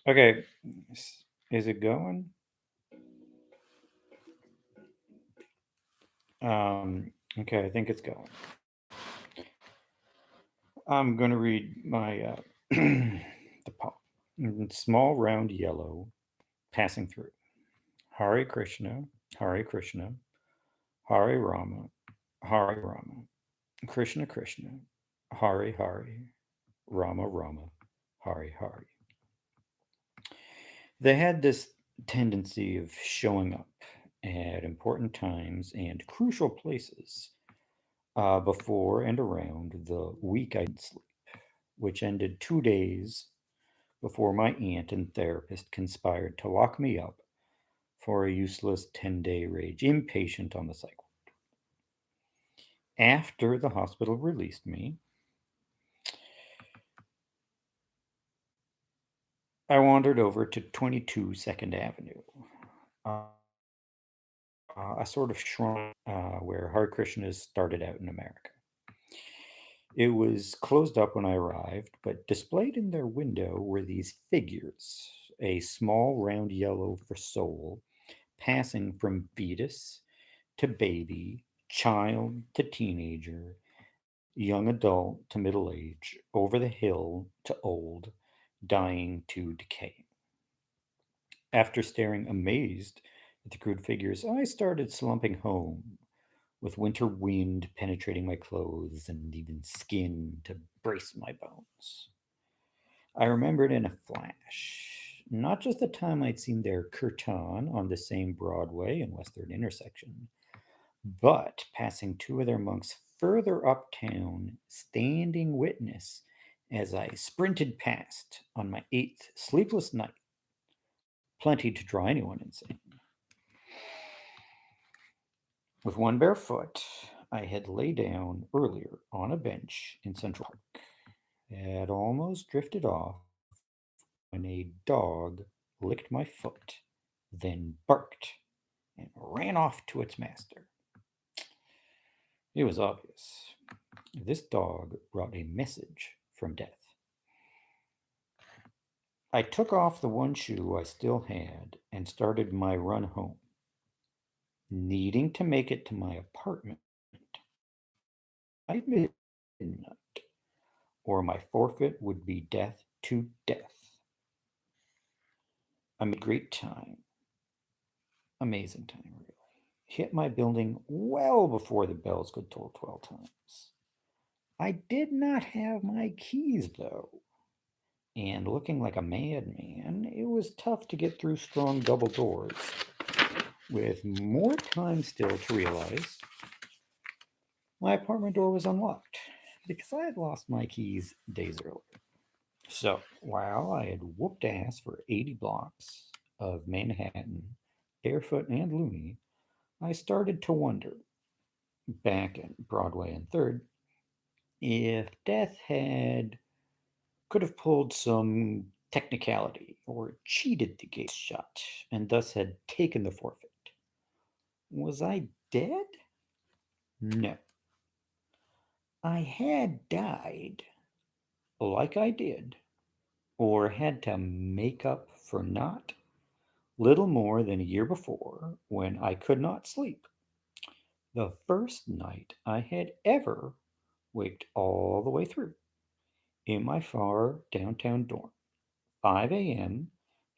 Okay, is it going? Okay, I think it's going. I'm going to read my the poem. Small round yellow passing through. Hare Krishna, Hare Krishna, Hare Rama, Hare Rama, Krishna Krishna, Hare Hare, Rama Rama, Hare Hare. They had this tendency of showing up at important times and crucial places before and around the week I didn't sleep, which ended 2 days before my aunt and therapist conspired to lock me up for a useless 10-day rage, impatient on the cycle. After the hospital released me, I wandered over to 22 Second Avenue, uh, a sort of shrine where Hare Krishnas started out in America. It was closed up when I arrived, but displayed in their window were these figures, a small round yellow for soul, passing from fetus to baby, child to teenager, young adult to middle age, over the hill to old, dying to decay. After staring amazed at the crude figures, I started slumping home, with winter wind penetrating my clothes and even skin to brace my bones. I remembered in a flash, not just the time I'd seen their kirtan on the same Broadway and Western intersection, but passing two of their monks further uptown, standing witness as I sprinted past on my eighth sleepless night, plenty to draw anyone insane. With one bare foot, I had lay down earlier on a bench in Central Park, had almost drifted off when a dog licked my foot, then barked and ran off to its master. It was obvious. This dog brought a message from death. I took off the one shoe I still had and started my run home, needing to make it to my apartment by midnight, or my forfeit would be death to death. I made great time, amazing time, really. Hit my building well before the bells could toll 12 times. I did not have my keys, though, and looking like a madman, it was tough to get through strong double doors, with more time still to realize my apartment door was unlocked because I had lost my keys days earlier. So, while I had whooped ass for 80 blocks of Manhattan, barefoot and loony, I started to wonder, back at Broadway and 3rd, if death had could have pulled some technicality or cheated the gates shut and thus had taken the forfeit. Was I dead? No. I had died like I did, or had to make up for not little more than a year before when I could not sleep. The first night I had ever waked all the way through in my far downtown dorm. 5 a.m.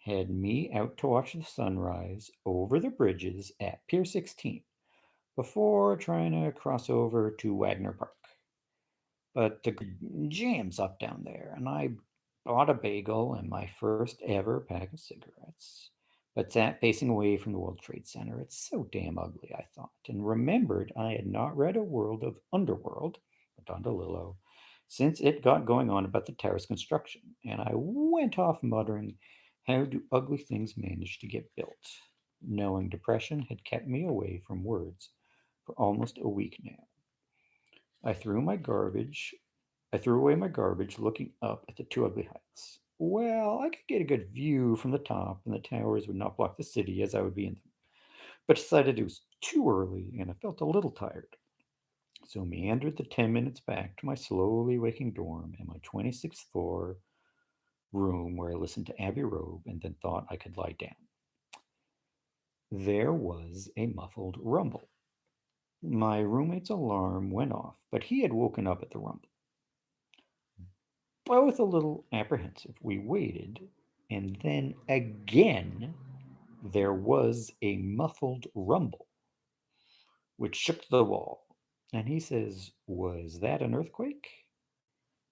had me out to watch the sunrise over the bridges at Pier 16 before trying to cross over to Wagner Park. But the jam's up down there, and I bought a bagel and my first ever pack of cigarettes, but sat facing away from the World Trade Center. It's so damn ugly, I thought, and remembered I had not read A World of Underworld by Don DeLillo since it got going on about the terrace construction, and I went off muttering, how do ugly things manage to get built? Knowing depression had kept me away from words for almost a week now. I threw my garbage I threw away my garbage looking up at the two ugly heights. Well, I could get a good view from the top, and the towers would not block the city as I would be in them, but decided it was too early and I felt a little tired. So meandered the 10 minutes back to my slowly waking dorm and my 26th floor room where I listened to Abbey Road and then thought I could lie down. There was a muffled rumble. My roommate's alarm went off, but he had woken up at the rumble. Both a little apprehensive, we waited, and then again there was a muffled rumble, which shook the wall. And he says, "Was that an earthquake?"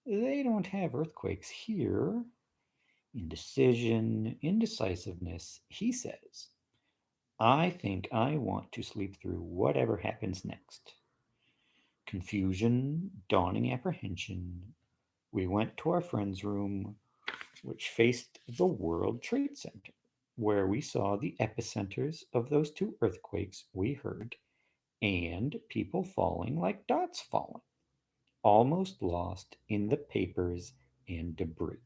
They don't have earthquakes here. Indecision, indecisiveness, he says. I think I want to sleep through whatever happens next. Confusion, dawning apprehension. We went to our friend's room, which faced the World Trade Center, where we saw the epicenters of those two earthquakes we heard, and people falling like dots falling, almost lost in the papers and debris.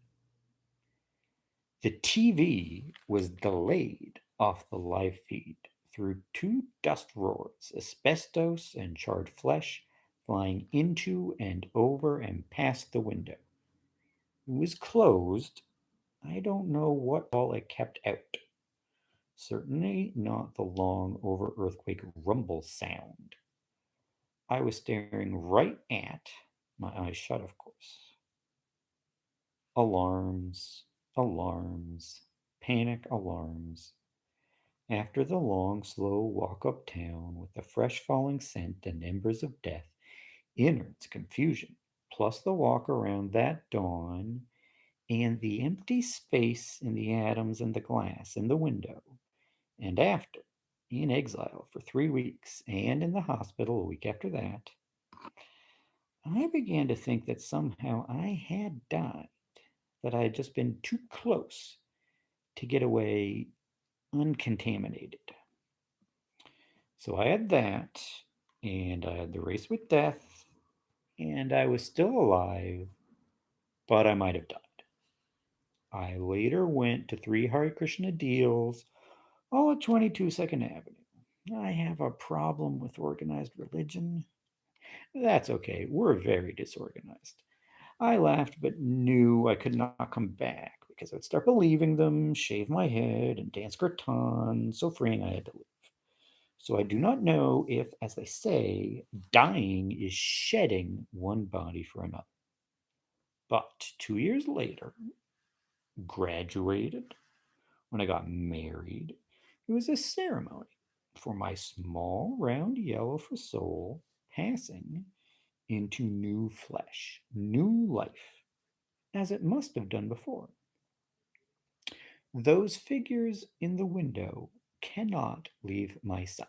The TV was delayed off the live feed through two dust roars, asbestos and charred flesh flying into and over and past the window. It was closed. I don't know what all it kept out. Certainly not the long over earthquake rumble sound. I was staring right at, my eyes shut, of course. Alarms, alarms, panic alarms. After the long, slow walk uptown with the fresh falling scent and embers of death, innards confusion, plus the walk around that dawn and the empty space in the atoms and the glass in the window, and after, in exile for 3 weeks and in the hospital a week after that, I began to think that somehow I had died, that I had just been too close to get away uncontaminated. So I had that, and I had the race with death, and I was still alive, but I might have died. I later went to three Hare Krishna deals, all at 22 Second Avenue. I have a problem with organized religion. That's okay, we're very disorganized. I laughed, but knew I could not come back because I'd start believing them, shave my head, and dance kirtan, so freeing I had to leave. So I do not know if, as they say, dying is shedding one body for another. But 2 years later, graduated, when I got married, it was a ceremony for my small round yellow for soul passing into new flesh, new life, as it must have done before. Those figures in the window cannot leave my sight.